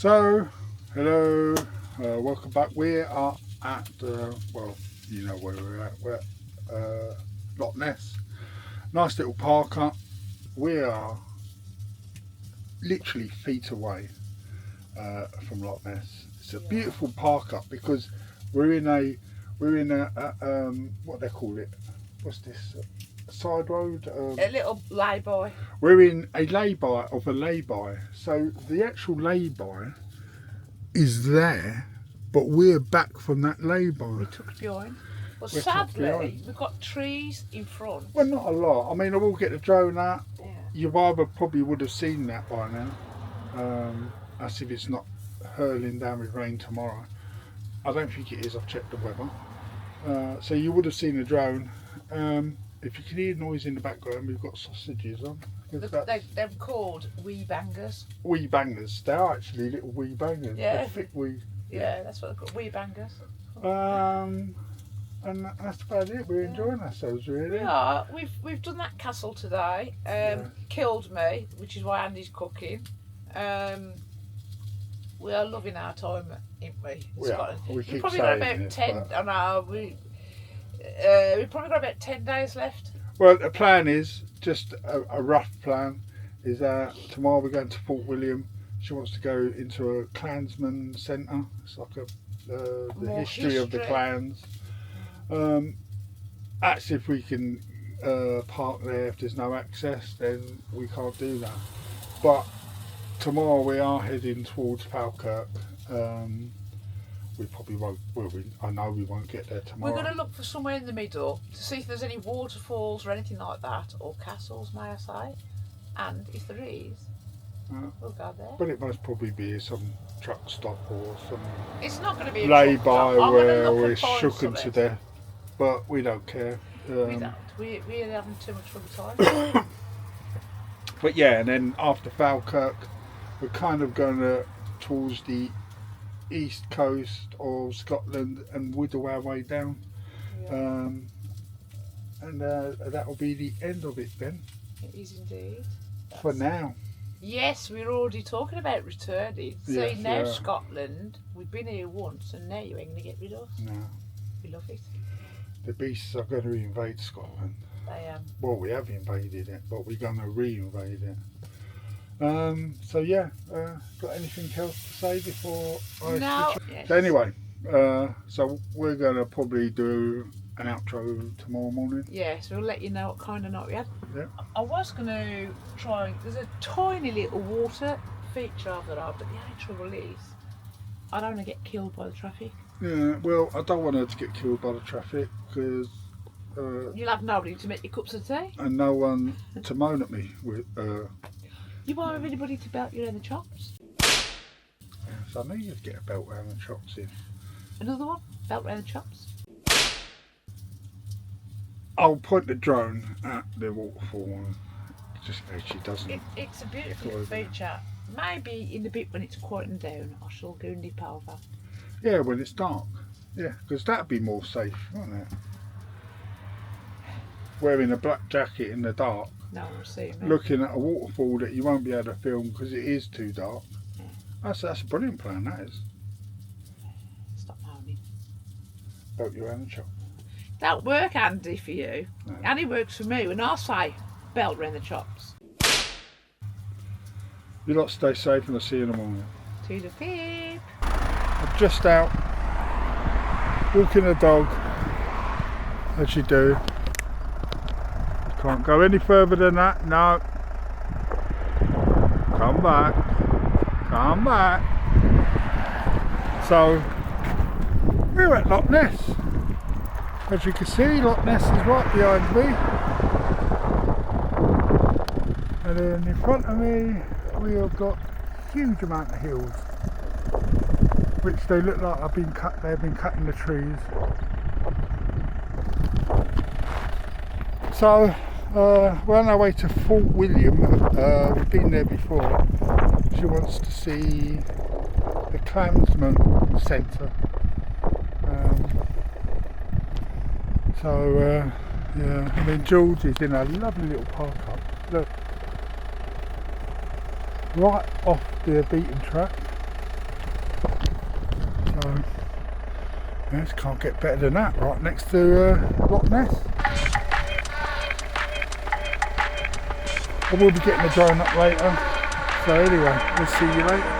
So, hello, welcome back. We are at, well, you know where we're at. We're at Loch Ness. Nice little park up. We are literally feet away from Loch Ness. It's a beautiful park up because we're in a what they call it? What's this? Side road? A little lay-by. We're in a lay-by of a lay-by. So the actual lay-by is there, but we're back from that lay-by. We took it behind. Well, sadly, we've got trees in front. Well, not a lot. I mean, I will get the drone out. Yeah. You either probably would have seen that by now. As if it's not hurling down with rain tomorrow. I don't think it is. I've checked the weather. So you would have seen the drone. If you can hear noise in the background, we've got sausages on. They're called wee bangers. Wee bangers. They are actually little wee bangers. Yeah. They're thick wee. Yeah, that's what they're called. Wee bangers. And that's about it. We're enjoying ourselves, really. Yeah, we've done that castle today. Killed me, which is why Andy's cooking. We are loving our time, ain't we? We keep probably got saying about this, 10. but... I know. We've probably got about 10 days left. Well, the plan is just a rough plan. Is tomorrow we're going to Fort William. She wants to go into a Klansman centre. It's like the history of the clans. That's if we can park there. If there's no access, then we can't do that. But tomorrow we are heading towards Falkirk. We probably won't. Well, I know we won't get there tomorrow. We're going to look for somewhere in the middle to see if there's any waterfalls or anything like that, or castles, may I say. And if there is, we'll go there. But it must probably be some truck stop or some. It's not going to be a lay-by where we're shooken to death. But we don't care. We don't. We're having too much fun time. But yeah, and then after Falkirk, we're kind of going towards the east coast of Scotland and whittle our way down. Yeah. And that will be the end of it then. It is indeed. For now. Yes, we're already talking about returning. Yes, See, now Scotland, we've been here once and now you ain't going to get rid of us. No. We love it. The beasts are going to invade Scotland. They Well, we have invaded it, but we're going to re-invade it. So yeah, got anything else to say before I switch? Yes. So anyway, so we're going to probably do an outro tomorrow morning. Yes, we'll let you know what kind of night we had. Yeah. I was going to try, there's a tiny little water feature of the road, but the only trouble is I don't want to get killed by the traffic. Yeah, well, I don't want her to get killed by the traffic because you'll have nobody to make your cups of tea and no one to moan at me with. You won't have anybody to belt you around the chops. So I know you'd get a belt round the chops in. Another one, belt round the chops. I'll point the drone at the waterfall just in case she doesn't. It's a beautiful feature. Maybe in the bit when it's quieting down, I shall go and nip over. Yeah, when it's dark. Yeah, because that'd be more safe, wouldn't it? Wearing a black jacket in the dark. No one will see me. Looking at a waterfall that you won't be able to film because it is too dark. That's a brilliant plan, that is. Stop moaning. Belt you around the chop. That'll work, Andy, for you. No. Andy works for me when I say belt round the chops. You lot stay safe and I'll see you in the morning. To the pip. I'm just out walking the dog, as you do. Can't go any further than that. No. Come back. Come back. So we're at Loch Ness. As you can see, Loch Ness is right behind me. And then in front of me we have got a huge amount of hills, which they look like they've been cutting the trees. So we're on our way to Fort William. We've been there before. She wants to see the Klansman Centre. Yeah, I mean George is in a lovely little park up. Look, right off the beaten track. So yes, can't get better than that. Right next to Loch Ness. I will be getting the drone up later. So anyway, we'll see you later.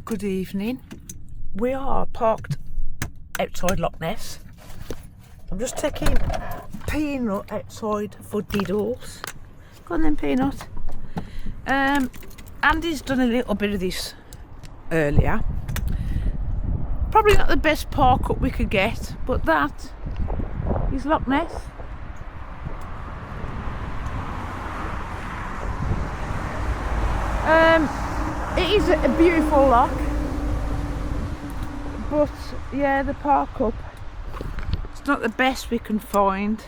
Good evening. We are parked outside Loch Ness. I'm just taking Peanut outside for diddles. Go on then, Peanut. Andy's done a little bit of this earlier. Probably not the best park up we could get, but that is Loch Ness. It is a beautiful loch, but yeah, the park up, it's not the best we can find.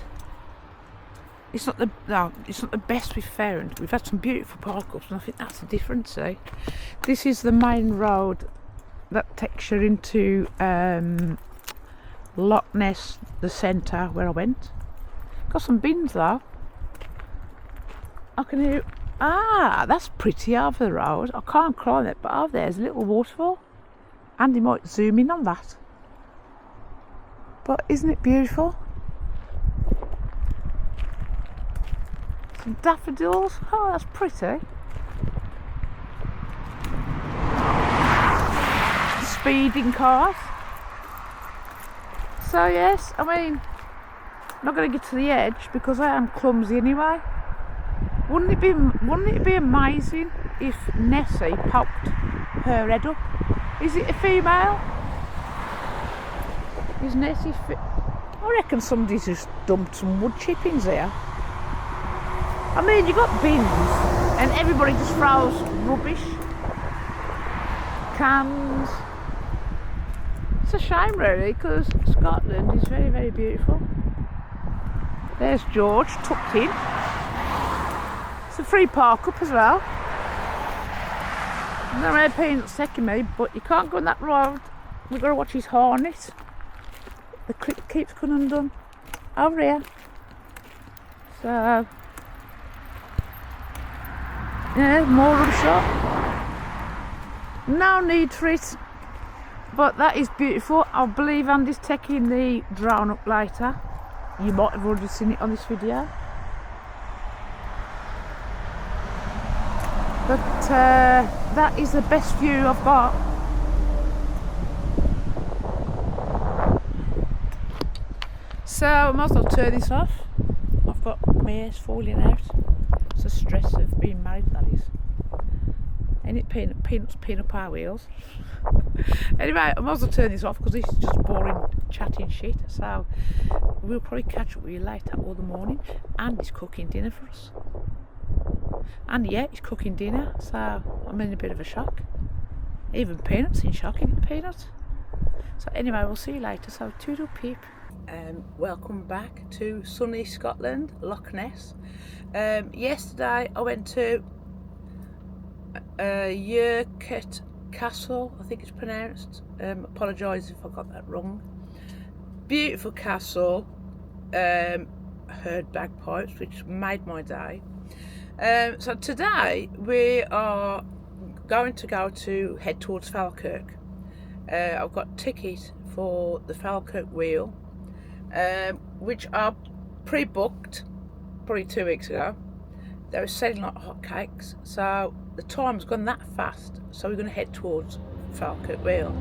It's not the best we've found. We've had some beautiful park ups, and I think that's the difference. This is the main road that takes you into Loch Ness, the centre where I went. Got some bins though. I can hear. Ah, that's pretty over the road. I can't climb it, but over there's a little waterfall. Andy might zoom in on that. But isn't it beautiful? Some daffodils. Oh, that's pretty. Speeding cars. So yes, I mean, I'm not going to get to the edge because I am clumsy anyway. Wouldn't it be amazing if Nessie popped her head up? Is it a female? Is Nessie I reckon somebody's just dumped some wood chippings here. I mean, you got bins and everybody just throws rubbish, cans. It's a shame really, because Scotland is very, very beautiful. There's George tucked in. It's a free park up as well. I don't know where Peanut's taking me, but you can't go on that road. We've got to watch his harness. The clip keeps coming undone. Over here. So, yeah, more of a shot. No need for it. But that is beautiful. I believe Andy's taking the drone up later. You might have already seen it on this video. But that is the best view I've got. So I might as well turn this off. I've got my hair's falling out. It's the stress of being married, that is. Ain't it peanuts pin up our wheels? Anyway, I might as well turn this off because this is just boring chatting shit. So we'll probably catch up with you later all the morning. And he's cooking dinner for us. And yeah, he's cooking dinner, so I'm in a bit of a shock. Even Peanut's in shock, isn't it, Peanut? So anyway, we'll see you later. So toodle pip. Welcome back to sunny Scotland, Loch Ness. Yesterday I went to Yerket Castle, I think it's pronounced. Apologise if I got that wrong. Beautiful castle. Heard bagpipes, which made my day. So today we are going to head towards Falkirk. I've got a ticket for the Falkirk wheel, which I pre-booked probably 2 weeks ago. They were selling like hotcakes, so the time's gone that fast, so we're going to head towards Falkirk wheel.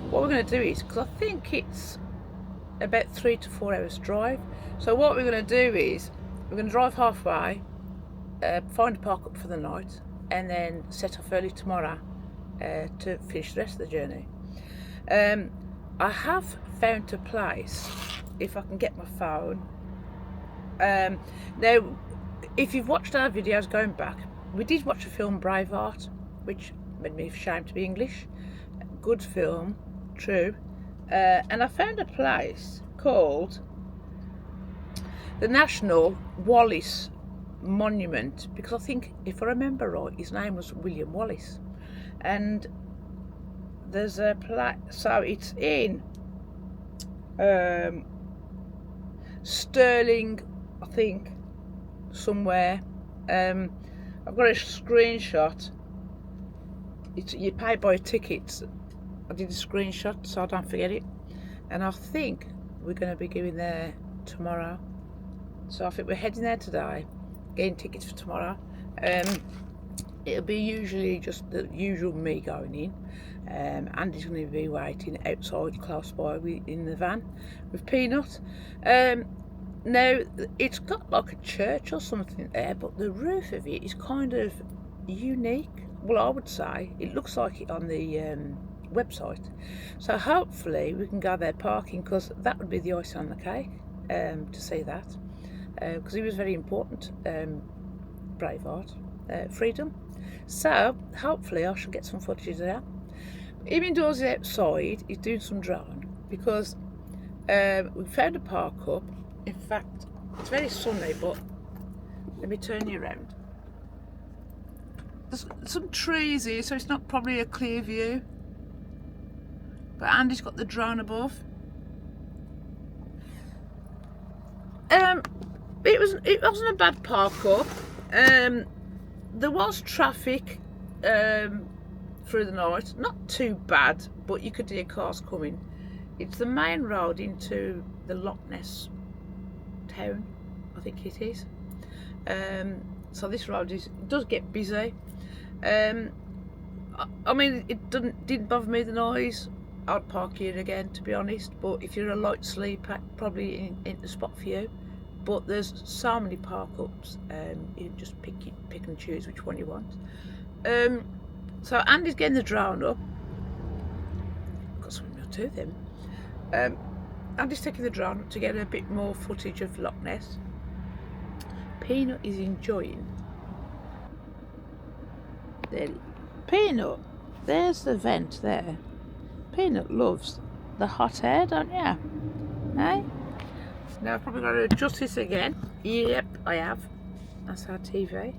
What we're going to do is, because I think it's about 3 to 4 hours drive, so what we're going to do is we're going to drive halfway, find a park up for the night, and then set off early tomorrow to finish the rest of the journey. I have found a place, if I can get my phone. Now, if you've watched our videos going back, we did watch a film, Braveheart, which made me ashamed to be English. Good film, true. And I found a place called the National Wallace Monument, because I think, if I remember right, his name was William Wallace. And there's a place, so it's in Stirling, I think, somewhere. I've got a screenshot. You pay by tickets. I did a screenshot so I don't forget it, and I think we're going to be going there tomorrow. So I think we're heading there today, getting tickets for tomorrow. It'll be usually just the usual me going in. Andy's going to be waiting outside close by in the van with Peanut. Now, it's got like a church or something there, but the roof of it is kind of unique. Well, I would say it looks like it on the website. So hopefully we can go there parking, because that would be the icing on the cake, to see that, because it was very important. Braveheart, freedom. So hopefully I shall get some footage of that. Even though he's outside, he's doing some drone, because we found a park up. In fact, it's very sunny, but let me turn you around. There's some trees here, so it's not probably a clear view. But Andy's got the drone above. It wasn't a bad park up. There was traffic through the night, not too bad, but you could hear cars coming. It's the main road into the Loch Ness town, I think it is. So this road does get busy. I mean, it didn't bother me, the noise. I'd park here again, to be honest, but if you're a light sleeper, probably ain't the spot for you. But there's so many park ups, you can just pick and choose which one you want. So Andy's getting the drone up. Got something to them. Andy's taking the drone up to get a bit more footage of Loch Ness. Peanut is enjoying. There, Peanut, there's the vent there. Peanut loves the hot air, don't you? Eh? Now I've probably got to adjust this again. Yep, I have. That's our TV.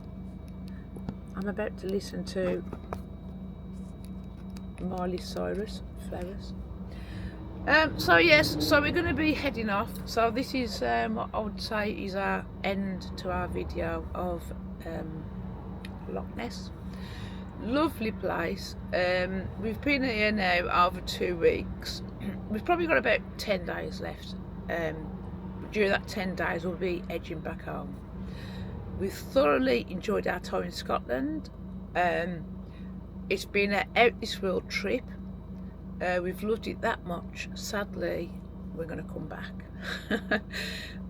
I'm about to listen to Miley Cyrus, Flowers. So yes, so we're going to be heading off. So this is what I would say is our end to our video of Loch Ness. Lovely place. We've been here now over 2 weeks. We've probably got about 10 days left. During that 10 days we'll be edging back home. We've thoroughly enjoyed our time in Scotland. It's been an out this world trip. We've loved it that much. Sadly, we're going to come back.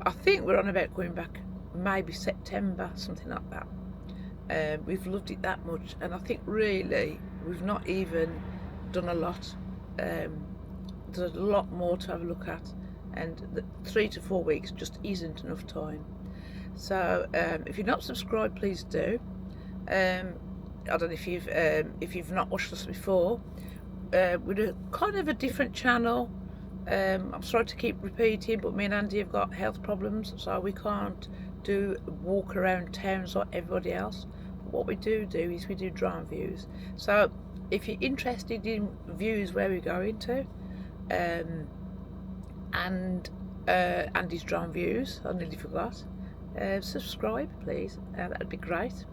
I think we're on about going back maybe September, something like that. We've loved it that much, and I think really we've not even done a lot. There's a lot more to have a look at, and 3 to 4 weeks just isn't enough time. So if you're not subscribed, please do. I don't know if you've not watched us before. We're kind of a different channel. I'm sorry to keep repeating, but me and Andy have got health problems, so we can't do walk around towns like everybody else. But what we do is we do drone views. So if you're interested in views where we're going to, and Andy's drone views, I nearly forgot, subscribe please, that would be great.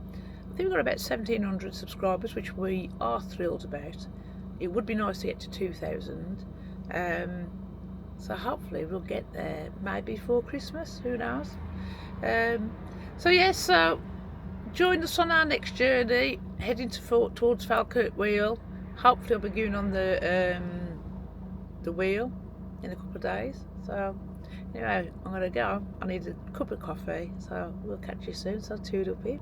I think we've got about 1,700 subscribers, which we are thrilled about. It would be nice to get to 2,000, so hopefully we'll get there maybe before Christmas, who knows. So yes, so join us on our next journey, heading towards Falkirk Wheel. Hopefully I'll be going on the wheel in a couple of days. So anyway, I'm gonna go. I need a cup of coffee, so we'll catch you soon. So toodle peep.